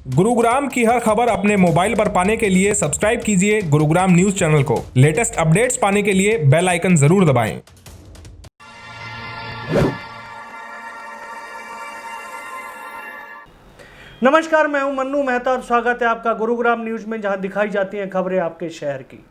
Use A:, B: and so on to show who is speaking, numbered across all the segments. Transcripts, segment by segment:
A: गुरुग्राम की हर खबर अपने मोबाइल पर पाने के लिए सब्सक्राइब कीजिए गुरुग्राम न्यूज चैनल को। लेटेस्ट अपडेट्स पाने के लिए बेल आइकन जरूर दबाएं।
B: नमस्कार, मैं हूं मन्नू मेहता और स्वागत है आपका गुरुग्राम न्यूज में, जहां दिखाई जाती हैं खबरें आपके शहर की।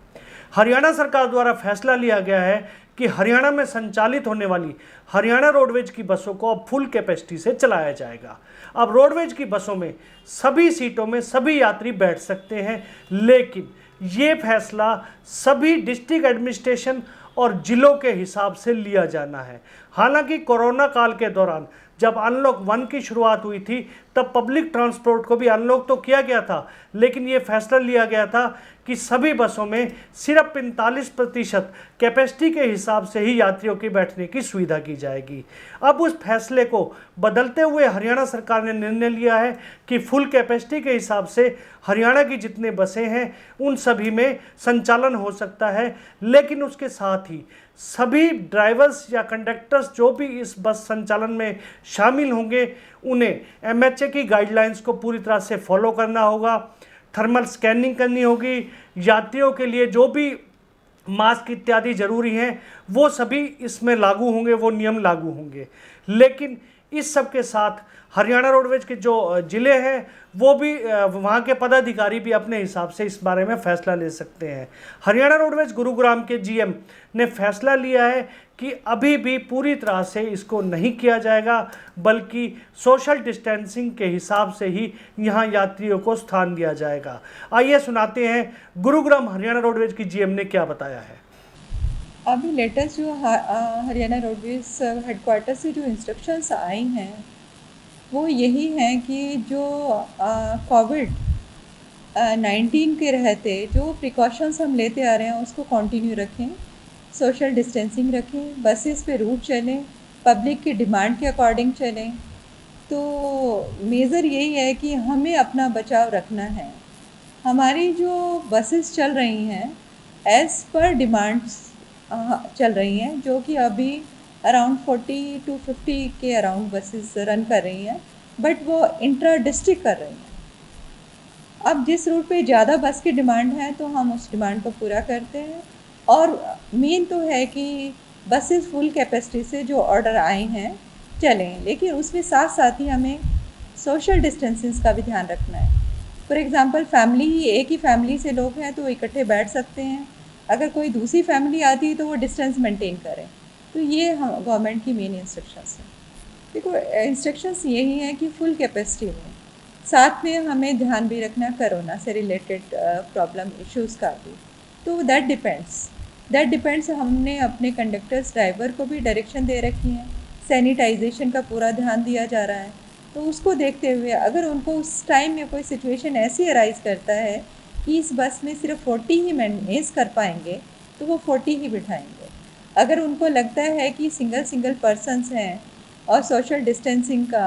B: हरियाणा सरकार द्वारा फैसला लिया गया है कि हरियाणा में संचालित होने वाली हरियाणा रोडवेज की बसों को अब फुल कैपेसिटी से चलाया जाएगा। अब रोडवेज की बसों में सभी सीटों में सभी यात्री बैठ सकते हैं, लेकिन ये फैसला सभी डिस्ट्रिक्ट एडमिनिस्ट्रेशन और जिलों के हिसाब से लिया जाना है। हालांकि कोरोना काल के दौरान जब अनलॉक 1 की शुरुआत हुई थी तब पब्लिक ट्रांसपोर्ट को भी अनलॉक तो किया गया था, लेकिन ये फैसला लिया गया था कि सभी बसों में सिर्फ 45% कैपेसिटी के हिसाब से ही यात्रियों की बैठने की सुविधा की जाएगी। अब उस फैसले को बदलते हुए हरियाणा सरकार ने निर्णय लिया है कि फुल कैपेसिटी के हिसाब से हरियाणा की जितने बसें हैं उन सभी में संचालन हो सकता है, लेकिन उसके साथ ही सभी ड्राइवर्स या कंडक्टर्स जो भी इस बस संचालन में शामिल होंगे उन्हें एमएचए की गाइडलाइंस को पूरी तरह से फॉलो करना होगा, थर्मल स्कैनिंग करनी होगी, यात्रियों के लिए जो भी मास्क इत्यादि जरूरी हैं वो सभी इसमें लागू होंगे, वो नियम लागू होंगे। लेकिन इस सब के साथ हरियाणा रोडवेज के जो ज़िले हैं वो भी वहाँ के पदाधिकारी भी अपने हिसाब से इस बारे में फ़ैसला ले सकते हैं। हरियाणा रोडवेज गुरुग्राम के जीएम ने फैसला लिया है कि अभी भी पूरी तरह से इसको नहीं किया जाएगा, बल्कि सोशल डिस्टेंसिंग के हिसाब से ही यहाँ यात्रियों को स्थान दिया जाएगा। आइए सुनाते हैं गुरुग्राम हरियाणा रोडवेज की जीएम ने क्या बताया है।
C: अभी लेटेस्ट जो हरियाणा रोडवेज हेडक्वार्टर से जो इंस्ट्रक्शंस आई हैं वो यही हैं कि जो कोविड-19 के रहते जो प्रिकॉशंस हम लेते आ रहे हैं उसको कंटिन्यू रखें, सोशल डिस्टेंसिंग रखें, बसेस पे रूट चलें, पब्लिक की डिमांड के अकॉर्डिंग चलें। तो मेजर यही है कि हमें अपना बचाव रखना है। हमारी जो बसेस चल रही हैं एज़ पर डिमांड्स चल रही हैं, जो कि अभी अराउंड 40 to 50 के अराउंड बसेस रन कर रही हैं, बट वो इंट्रा डिस्ट्रिक्ट कर रही हैं। अब जिस रूट पे ज़्यादा बस की डिमांड है तो हम उस डिमांड को पूरा करते हैं, और मेन तो है कि बसेस फुल कैपेसिटी से जो ऑर्डर आए हैं चलें, लेकिन उसमें साथ साथ ही हमें सोशल डिस्टेंसिंग का भी ध्यान रखना है। फॉर एग्ज़ाम्पल एक ही फैमिली से लोग हैं तो इकट्ठे बैठ सकते हैं, अगर कोई दूसरी फैमिली आती है तो वो डिस्टेंस मेंटेन करें। तो ये हम गवर्नमेंट की मेन इंस्ट्रक्शंस हैं। देखो, इंस्ट्रक्शंस यही हैं कि फुल कैपेसिटी में, साथ में हमें ध्यान भी रखना कोरोना से रिलेटेड प्रॉब्लम इश्यूज़ का भी। तो दैट डिपेंड्स हमने अपने कंडक्टर्स ड्राइवर को भी डायरेक्शन दे रखी हैं, सैनिटाइजेशन का पूरा ध्यान दिया जा रहा है। तो उसको देखते हुए अगर उनको उस टाइम में कोई सिचुएशन ऐसी अराइज़ करता है कि इस बस में सिर्फ 40 ही मैनेज कर पाएंगे तो वो 40 ही बिठाएंगे। अगर उनको लगता है कि सिंगल पर्सन्स हैं और सोशल डिस्टेंसिंग का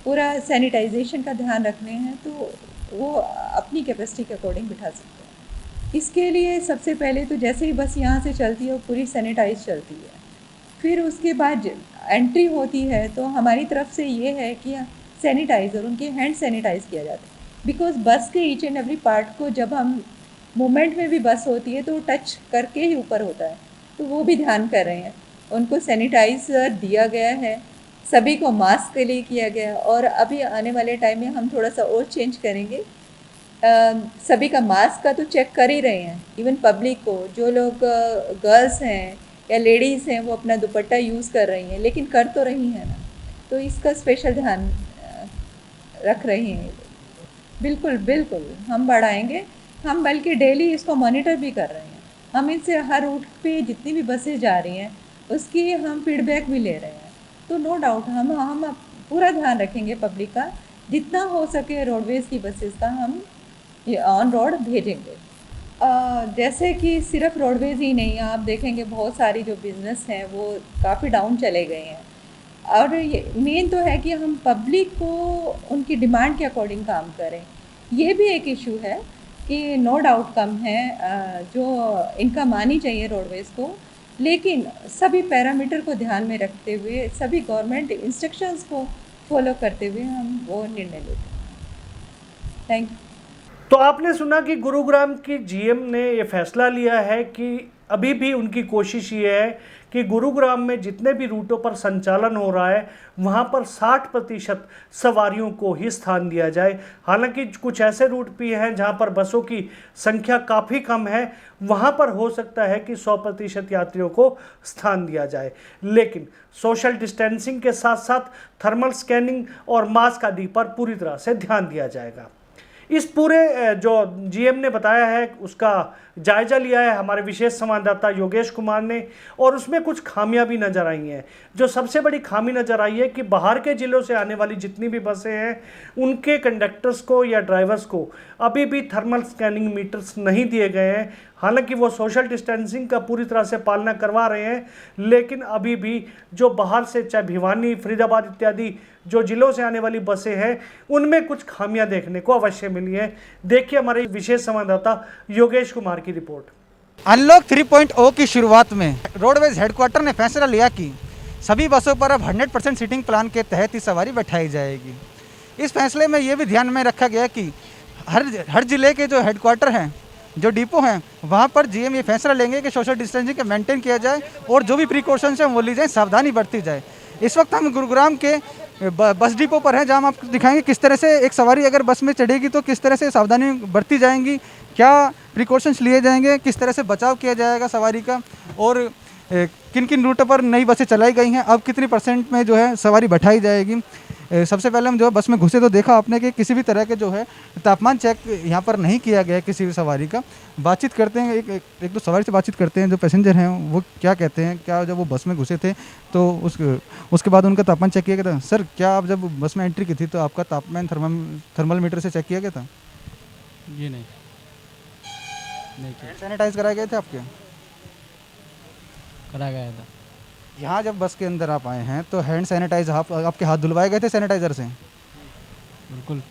C: पूरा सैनिटाइजेशन का ध्यान रखने हैं तो वो अपनी कैपेसिटी के अकॉर्डिंग बिठा सकते हैं। इसके लिए सबसे पहले तो जैसे ही बस यहाँ से चलती है वो पूरी सैनिटाइज चलती है, फिर उसके बाद एंट्री होती है तो हमारी तरफ से ये है कि सैनिटाइज़र उनके हैंड सैनिटाइज़ किया जाता है, बिकॉज़ बस के ईच एंड एवरी पार्ट को जब हम मूवमेंट में भी बस होती है तो टच करके ही ऊपर होता है, तो वो भी ध्यान कर रहे हैं। उनको सैनिटाइज़र दिया गया है, सभी को मास्क के लिए किया गया है, और अभी आने वाले टाइम में हम थोड़ा सा और चेंज करेंगे। सभी का मास्क का तो चेक कर ही रहे हैं, इवन पब्लिक को, जो लोग गर्ल्स हैं या लेडीज़ हैं वो अपना दुपट्टा यूज़ कर रही हैं, लेकिन कर तो रही हैं ना, तो इसका स्पेशल ध्यान रख रही हैं। बिल्कुल हम बढ़ाएंगे, हम बल्कि डेली इसको मॉनिटर भी कर रहे हैं। हम इनसे हर रूट पे जितनी भी बसें जा रही हैं उसकी हम फीडबैक भी ले रहे हैं। तो नो डाउट हम पूरा ध्यान रखेंगे पब्लिक का, जितना हो सके रोडवेज़ की बसेस का हम ऑन रोड भेजेंगे। जैसे कि सिर्फ रोडवेज़ ही नहीं, आप देखेंगे बहुत सारी जो बिज़नेस हैं वो काफ़ी डाउन चले गए हैं, और ये मेन तो है कि हम पब्लिक को उनकी डिमांड के अकॉर्डिंग काम करें। ये भी एक इशू है कि नो डाउट कम है जो इनकम आनी चाहिए रोडवेज़ को, लेकिन सभी पैरामीटर को ध्यान में रखते हुए, सभी गवर्नमेंट इंस्ट्रक्शंस को फॉलो करते हुए हम वो निर्णय लेते हैं। Thank you.
B: तो आपने सुना कि गुरुग्राम की जीएम ने ये फैसला लिया है कि अभी भी उनकी कोशिश ये है कि गुरुग्राम में जितने भी रूटों पर संचालन हो रहा है वहाँ पर 60% सवारियों को ही स्थान दिया जाए। हालांकि कुछ ऐसे रूट भी हैं जहाँ पर बसों की संख्या काफ़ी कम है, वहाँ पर हो सकता है कि 100% यात्रियों को स्थान दिया जाए, लेकिन सोशल डिस्टेंसिंग के साथ साथ थर्मल स्कैनिंग और मास्क आदि पर पूरी तरह से ध्यान दिया जाएगा। इस पूरे जो जीएम ने बताया है उसका जायजा लिया है हमारे विशेष संवाददाता योगेश कुमार ने, और उसमें कुछ खामियां भी नजर आई हैं। जो सबसे बड़ी खामी नजर आई है कि बाहर के जिलों से आने वाली जितनी भी बसें हैं उनके कंडक्टर्स को या ड्राइवर्स को अभी भी थर्मल स्कैनिंग मीटर्स नहीं दिए गए हैं। हालांकि वो सोशल डिस्टेंसिंग का पूरी तरह से पालना करवा रहे हैं, लेकिन अभी भी जो बाहर से चाहे भिवानी, फरीदाबाद इत्यादि जो जिलों से आने वाली बसें हैं उनमें कुछ खामियां देखने को अवश्य मिली हैं। देखिए हमारे विशेष संवाददाता योगेश कुमार की रिपोर्ट।
D: अनलॉक 3.0 की शुरुआत में रोडवेज हेडक्वार्टर ने फैसला लिया कि सभी बसों पर अब 100% सीटिंग प्लान के तहत ही सवारी बैठाई जाएगी। इस फैसले में ये भी ध्यान में रखा गया कि हर जिले के जो हेडक्वार्टर हैं, जो डिपो हैं, वहाँ पर जीएम ये फैसला लेंगे कि सोशल डिस्टेंसिंग का मेंटेन किया जाए और जो भी प्रिकॉशंस हैं वो ली जाए, सावधानी बरती जाए। इस वक्त हम गुरुग्राम के बस डिपो पर हैं, जहाँ हम आपको दिखाएंगे किस तरह से एक सवारी अगर बस में चढ़ेगी तो किस तरह से सावधानी बरती जाएंगी, क्या प्रिकॉशंस लिए जाएंगे, किस तरह से बचाव किया जाएगा सवारी का, और किन किन रूटों पर नई बसें चलाई गई हैं, अब कितनी % में जो है सवारी बैठाई जाएगी। सबसे पहले हम जो बस में घुसे तो देखा आपने कि किसी भी तरह के जो है तापमान चेक यहाँ पर नहीं किया गया किसी भी सवारी का। बातचीत करते हैं, एक दो सवारी से बातचीत करते हैं, जो पैसेंजर हैं वो क्या कहते हैं, क्या जब वो बस में घुसे थे तो उसके बाद उनका तापमान चेक किया गया था। सर, क्या आप जब बस में एंट्री की थी तो आपका तापमान थर्मल मीटर से चेक किया गया था?
E: जी नहीं किया।
D: सैनिटाइज कराए गए थे आपके?
E: करा गया था।
D: यहाँ जब बस के अंदर आप आए हैं तो हैंड सैनिटाइज आपके हाथ धुलवाए गए थे सैनिटाइजर से?
E: बिल्कुल।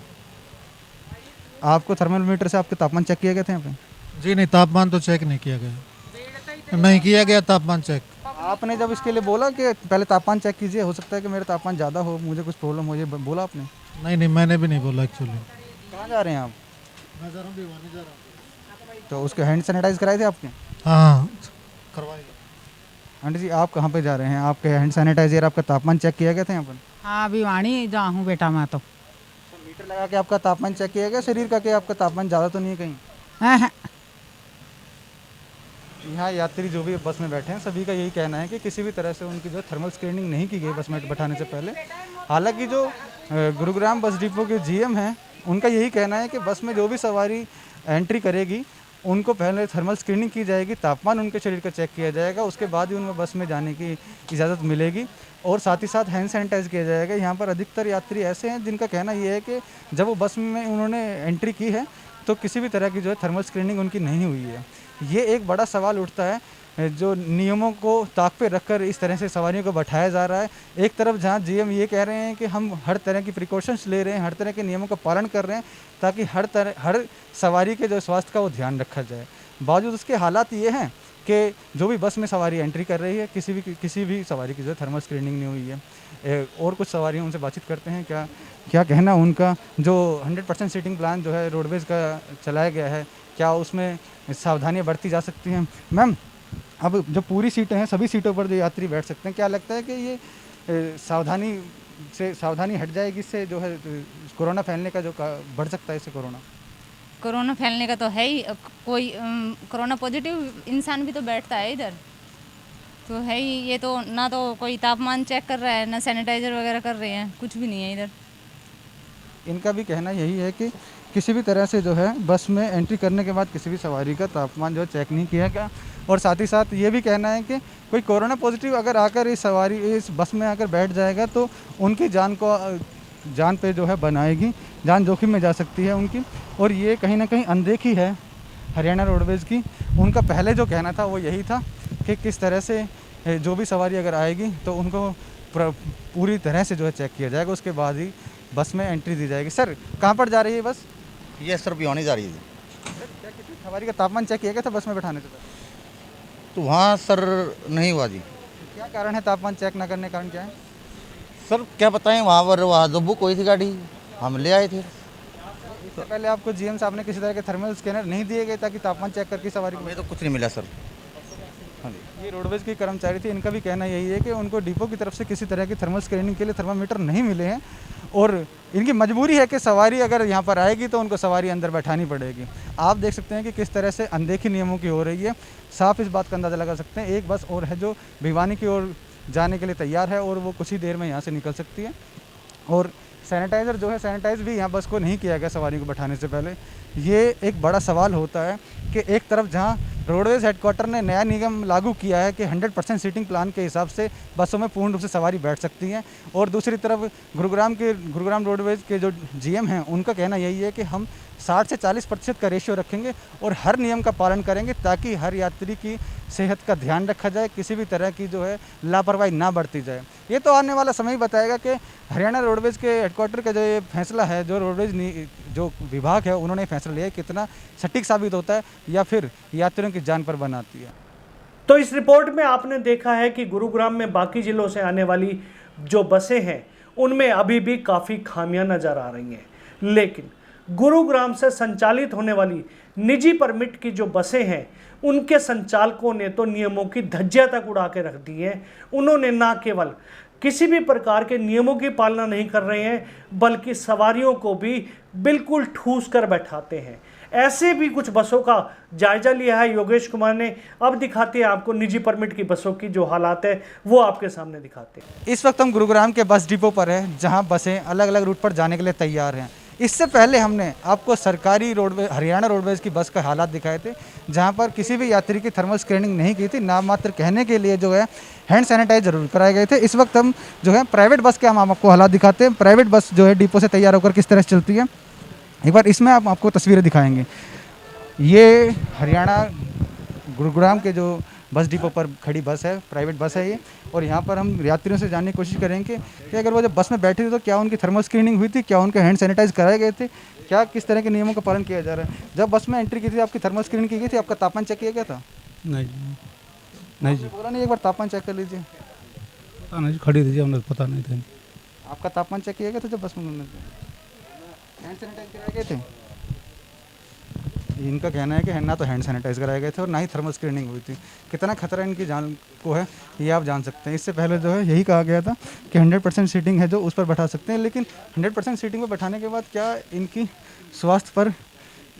D: आपको थर्मोमीटर से आपके तापमान चेक किए गए थे यहाँ पे?
F: जी नहीं, तापमान तो चेक नहीं किया गया, नहीं किया गया तापमान चेक।
D: आपने जब इसके लिए बोला कि पहले तापमान चेक कीजिए, हो सकता है कि मेरा तापमान ज़्यादा हो, मुझे कुछ प्रॉब्लम हो, ये बोला आपने?
F: नहीं, मैंने भी नहीं बोला एक्चुअली।
D: कहाँ जा रहे हैं आप?
F: मैं जा रहा हूँ, भिवानी जा रहा हूँ।
D: तो उसके हैंड सैनिटाइज कराए थे आपके?
F: हाँ, करवाएगा।
D: आंटी जी, आप कहाँ पे जा रहे हैं? आपके हैंड सैनिटाइजर, आपका तापमान चेक किया गया था यहाँ पर?
G: हाँ, भिवानी जा हूँ बेटा मैं तो।
D: मीटर लगा के आपका तापमान चेक किया गया शरीर का, कि आपका तापमान ज़्यादा तो नहीं है कहीं?
G: हाँ,
D: यहाँ यात्री जो भी बस में बैठे हैं सभी का यही कहना है कि किसी भी तरह से उनकी जो थर्मल स्क्रीनिंग नहीं की गई बस में बैठाने से पहले। हालांकि जो गुरुग्राम बस डिपो के जीएम हैं उनका यही कहना है कि बस में जो भी सवारी एंट्री करेगी उनको पहले थर्मल स्क्रीनिंग की जाएगी, तापमान उनके शरीर का चेक किया जाएगा, उसके बाद ही उनमें बस में जाने की इजाज़त मिलेगी, और साथ ही साथ हैंड सैनिटाइज किया जाएगा। यहाँ पर अधिकतर यात्री ऐसे हैं जिनका कहना ये है कि जब वो बस में उन्होंने एंट्री की है तो किसी भी तरह की जो है थर्मल स्क्रीनिंग उनकी नहीं हुई है। ये एक बड़ा सवाल उठता है, जो नियमों को ताक पे रखकर इस तरह से सवारियों को बैठाया जा रहा है। एक तरफ जहाँ जीएम ये कह रहे हैं कि हम हर तरह की प्रिकॉशंस ले रहे हैं, हर तरह के नियमों का पालन कर रहे हैं ताकि हर सवारी के जो स्वास्थ्य का वो ध्यान रखा जाए, बावजूद उसके हालात ये हैं कि जो भी बस में सवारी एंट्री कर रही है किसी भी सवारी की जो है थर्मल स्क्रीनिंग नहीं हुई है। और कुछ सवारियों उनसे बातचीत करते हैं, क्या कहना उनका। जो 100% सीटिंग प्लान जो है रोडवेज का चलाया गया है, क्या उसमें सावधानियाँ बरती जा सकती हैं? मैम, अब जो पूरी सीटें हैं सभी सीटों पर जो यात्री बैठ सकते हैं, क्या लगता है कि ये सावधानी हट जाएगी, इससे जो है कोरोना फैलने का जो बढ़ सकता है इससे
H: कोरोना फैलने का तो है ही। कोई कोरोना पॉजिटिव इंसान भी तो बैठता है इधर, तो है ही। ये तो ना तो कोई तापमान चेक कर रहा है, ना सैनिटाइजर वगैरह कर रहे हैं, कुछ भी नहीं है इधर।
D: इनका भी कहना यही है कि किसी भी तरह से जो है बस में एंट्री करने के बाद किसी भी सवारी का तापमान जो है चेक नहीं किया गया, और साथ ही साथ ये भी कहना है कि कोई कोरोना पॉजिटिव अगर आकर इस बस में आकर बैठ जाएगा तो उनकी जान पे जो है बनाएगी, जान जोखिम में जा सकती है उनकी। और ये कहीं ना कहीं अनदेखी है हरियाणा रोडवेज की। उनका पहले जो कहना था वो यही था कि किस तरह से जो भी सवारी अगर आएगी तो उनको पूरी तरह से जो है चेक किया जाएगा, उसके बाद ही बस में एंट्री दी जाएगी। सर, कहाँ पर जा रही है बस?
I: ये सर भिवानी जा रही थी।
D: क्या किसी सवारी का तापमान चेक किया गया था बस में बैठाने से पहले?
I: तो वहाँ सर नहीं हुआ जी।
D: क्या कारण है तापमान चेक ना करने का? कारण क्या है
I: सर क्या बताएं, वहाँ जो बुक हुई थी गाड़ी हम ले आए थे।
D: इससे पहले आपको जीएम साहब ने किसी तरह के थर्मल स्कैनर नहीं दिए गए ताकि तापमान चेक करके सवारी को?
I: हमें तो कुछ नहीं मिला सर। हाँ जी।
D: ये रोडवेज के कर्मचारी थे, इनका भी कहना यही है कि उनको डिपो की तरफ से किसी तरह की थर्मल स्क्रीनिंग के लिए थर्मामीटर नहीं मिले हैं और इनकी मजबूरी है कि सवारी अगर यहाँ पर आएगी तो उनको सवारी अंदर बैठानी पड़ेगी। आप देख सकते हैं कि किस तरह से अनदेखी नियमों की हो रही है। साफ इस बात का अंदाज़ा लगा सकते हैं, एक बस और है जो भिवानी की ओर जाने के लिए तैयार है और वो कुछ ही देर में यहाँ से निकल सकती है। और सैनिटाइज़र जो है, सैनिटाइज भी यहाँ बस को नहीं किया गया सवारी को बैठाने से पहले। ये एक बड़ा सवाल होता है कि एक तरफ जहाँ रोडवेज हेडक्वार्टर ने नया नियम लागू किया है कि 100% सीटिंग प्लान के हिसाब से बसों में पूर्ण रूप से सवारी बैठ सकती हैं, और दूसरी तरफ गुरुग्राम रोडवेज के जो जीएम हैं उनका कहना यही है कि हम 60 से 40% का रेशियो रखेंगे और हर नियम का पालन करेंगे ताकि हर यात्री की सेहत का ध्यान रखा जाए, किसी भी तरह की जो है लापरवाही ना बरती जाए। ये तो आने वाला समय ही बताएगा कि हरियाणा रोडवेज के हेडक्वार्टर का जो ये फैसला है, जो रोडवेज जो विभाग है उन्होंने फैसला लिया है, कितना सटीक साबित होता है या फिर यात्रियों की जान पर बनाती है।
B: तो इस रिपोर्ट में आपने देखा है कि गुरुग्राम में बाकी जिलों से आने वाली जो बसें हैं उनमें अभी भी काफ़ी खामियां नज़र आ रही हैं, लेकिन गुरुग्राम से संचालित होने वाली निजी परमिट की जो बसें हैं उनके संचालकों ने तो नियमों की धज्जियां तक उड़ा के रख दी हैं। उन्होंने ना केवल किसी भी प्रकार के नियमों की पालना नहीं कर रहे हैं बल्कि सवारियों को भी बिल्कुल ठूस कर बैठाते हैं। ऐसे भी कुछ बसों का जायजा लिया है योगेश कुमार ने। अब दिखाते हैं आपको निजी परमिट की बसों की जो हालात है वो आपके सामने दिखाते हैं।
D: इस वक्त हम गुरुग्राम के बस डिपो पर हैं जहां बसें अलग अलग रूट पर जाने के लिए तैयार हैं। इससे पहले हमने आपको सरकारी रोडवेज हरियाणा रोडवेज की बस का हालात दिखाए थे जहां पर किसी भी यात्री की थर्मल स्क्रीनिंग नहीं की थी, नाम मात्र कहने के लिए जो है हैंड सैनिटाइज जरूर कराए गए थे। इस वक्त हम जो है प्राइवेट बस के हम आपको हालात दिखाते हैं। प्राइवेट बस जो है डिपो से तैयार होकर किस तरह से चलती है, एक बार इसमें आप आपको तस्वीरें दिखाएंगे। ये हरियाणा गुरुग्राम के जो बस डिपो पर खड़ी बस है, प्राइवेट बस है ये, और यहाँ पर हम यात्रियों से जानने की कोशिश करेंगे कि अगर वो जब बस में बैठे थे तो क्या उनकी थर्मल स्क्रीनिंग हुई थी, क्या उनके हैंड सैनिटाइज कराए गए थे, क्या किस तरह के नियमों का पालन किया जा रहा है। जब बस में एंट्री की थी आपकी थर्मल स्क्रीनिंग की गई थी, आपका तापमान चेक किया गया था?
E: नहीं जी,
D: बोला नहीं, एक बार तापमान चेक कर लीजिए।
E: पता नहीं, खड़ी थी हमने, पता नहीं था।
D: आपका तापमान चेक किया गया था जब बस में हैंड सैनिटाइज कराए गए थे? इनका कहना है कि ना तो हैंड सैनिटाइज कराए गए थे और ना ही थर्मल स्क्रीनिंग हुई थी। कितना खतरा इनकी जान को है ये आप जान सकते हैं। इससे पहले जो है यही कहा गया था कि 100% सीटिंग है जो उस पर बैठा सकते हैं, लेकिन 100% सीटिंग पर बैठाने के बाद क्या इनकी स्वास्थ्य पर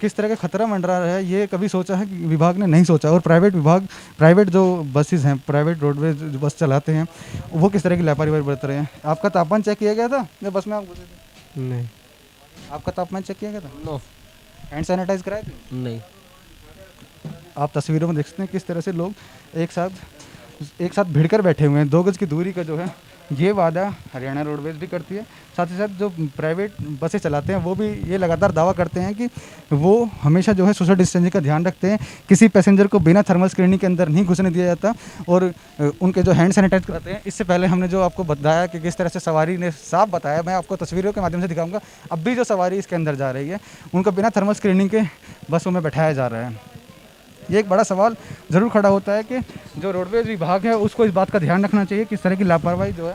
D: किस तरह का खतरा मंडरा रहा है ये कभी सोचा है कि विभाग ने? नहीं सोचा। और प्राइवेट जो बसेज हैं, प्राइवेट रोडवेज जो बस चलाते हैं वो किस तरह की लापरवाही बरत रहे हैं। आपका तापमान चेक किया गया था जब बस में आप घुसे थे?
E: नहीं।
D: आपका तापमान चेक किया गया था?
E: नो।
D: हैंड सैनिटाइज कराए थे?
E: नहीं।
D: आप तस्वीरों में देख सकते हैं किस तरह से लोग एक साथ भिड़कर बैठे हुए हैं। 2 गज की दूरी का जो है ये वादा हरियाणा रोडवेज भी करती है, साथ ही साथ जो प्राइवेट बसें चलाते हैं वो भी ये लगातार दावा करते हैं कि वो हमेशा जो है सोशल डिस्टेंसिंग का ध्यान रखते हैं, किसी पैसेंजर को बिना थर्मल स्क्रीनिंग के अंदर नहीं घुसने दिया जाता और उनके जो हैंड सैनिटाइज कराते हैं। इससे पहले हमने जो आपको बताया कि किस तरह से सवारी ने साफ बताया, मैं आपको तस्वीरों के माध्यम से दिखाऊंगा। अब भी जो सवारी इसके अंदर जा रही है उनको बिना थर्मल स्क्रीनिंग के बसों में बैठाया जा रहा है। ये एक बड़ा सवाल ज़रूर खड़ा होता है कि जो रोडवेज विभाग है उसको इस बात का ध्यान रखना चाहिए। किस तरह की लापरवाही जो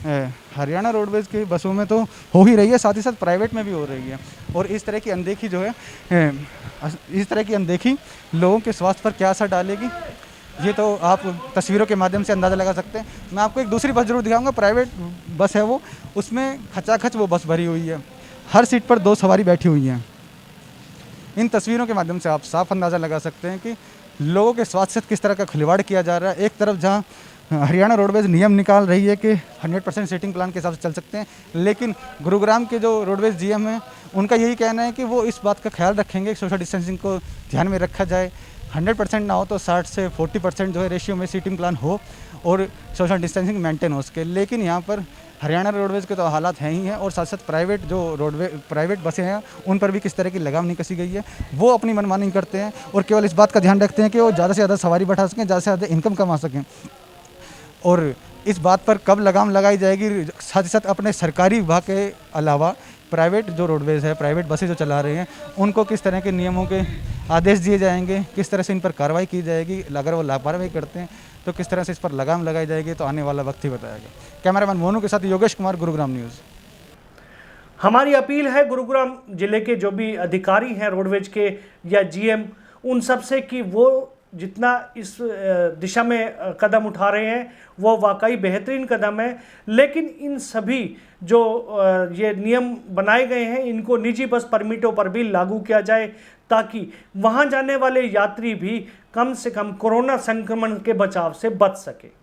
D: है हरियाणा रोडवेज की बसों में तो हो ही रही है, साथ ही साथ प्राइवेट में भी हो रही है। और इस तरह की अनदेखी जो है इस तरह की अनदेखी लोगों के स्वास्थ्य पर क्या असर डालेगी ये तो आप तस्वीरों के माध्यम से अंदाज़ा लगा सकते हैं। मैं आपको एक दूसरी बस जरूर दिखाऊंगा, प्राइवेट बस है वो, उसमें खचाखच वो बस भरी हुई है, हर सीट पर 2 सवारी बैठी हुई हैं। इन तस्वीरों के माध्यम से आप साफ अंदाज़ा लगा सकते हैं कि लोगों के स्वास्थ्य से किस तरह का खिलवाड़ किया जा रहा है। एक तरफ जहां हरियाणा रोडवेज नियम निकाल रही है कि 100% सीटिंग प्लान के हिसाब से चल सकते हैं, लेकिन गुरुग्राम के जो रोडवेज जीएम हैं उनका यही कहना है कि वो इस बात का ख्याल रखेंगे कि सोशल डिस्टेंसिंग को ध्यान में रखा जाए। 100% ना हो तो 60 से 40% जो है रेशियो में सीटिंग प्लान हो और सोशल डिस्टेंसिंग मेंटेन हो सके। लेकिन यहाँ पर हरियाणा रोडवेज के तो हालात हैं ही हैं और साथ साथ प्राइवेट बसें हैं उन पर भी किस तरह की लगाम नहीं कसी गई है। वो अपनी मनमानी करते हैं और केवल इस बात का ध्यान रखते हैं कि वो ज़्यादा से ज़्यादा सवारी बैठा सकें, ज़्यादा से ज़्यादा इनकम कमा सकें। और इस बात पर कब लगाम लगाई जाएगी, साथ ही साथ अपने सरकारी विभाग के अलावा प्राइवेट जो रोडवेज है, प्राइवेट बसें जो चला रहे हैं उनको किस तरह के नियमों के आदेश दिए जाएंगे, किस तरह से इन पर कार्रवाई की जाएगी, अगर वो लापरवाही करते हैं तो किस तरह से इस पर लगाम लगाई जाएगी, तो आने वाला वक्त ही बताएगा। कैमरामैन मोनू के साथ योगेश कुमार, गुरुग्राम न्यूज़।
B: हमारी अपील है गुरुग्राम जिले के जो भी अधिकारी हैं रोडवेज के या जीएम, उन सब से कि वो जितना इस दिशा में कदम उठा रहे हैं वो वाकई बेहतरीन कदम है, लेकिन इन सभी जो ये नियम बनाए गए हैं इनको निजी बस परमिटों पर भी लागू किया जाए, ताकि वहाँ जाने वाले यात्री भी कम से कम कोरोना संक्रमण के बचाव से बच सके।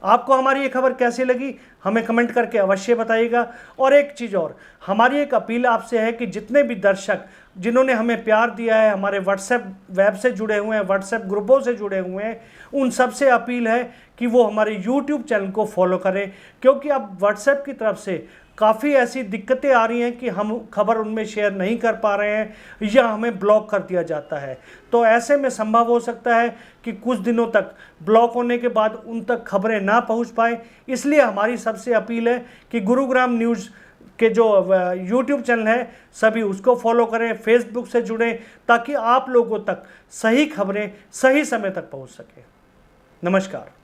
B: आपको हमारी ये खबर कैसी लगी हमें कमेंट करके अवश्य बताइएगा। और एक चीज़ और, हमारी एक अपील आपसे है कि जितने भी दर्शक जिन्होंने हमें प्यार दिया है, हमारे व्हाट्सएप वेब से जुड़े हुए हैं, व्हाट्सएप ग्रुपों से जुड़े हुए हैं, उन सब से अपील है कि वो हमारे यूट्यूब चैनल को फॉलो करें, क्योंकि अब व्हाट्सएप की तरफ से काफ़ी ऐसी दिक्कतें आ रही हैं कि हम खबर उनमें शेयर नहीं कर पा रहे हैं या हमें ब्लॉक कर दिया जाता है। तो ऐसे में संभव हो सकता है कि कुछ दिनों तक ब्लॉक होने के बाद उन तक खबरें ना पहुंच पाए। इसलिए हमारी सबसे अपील है कि गुरुग्राम न्यूज़ के जो यूट्यूब चैनल है सभी उसको फॉलो करें, फेसबुक से जुड़ें, ताकि आप लोगों तक सही खबरें सही समय तक पहुंच सकें। नमस्कार।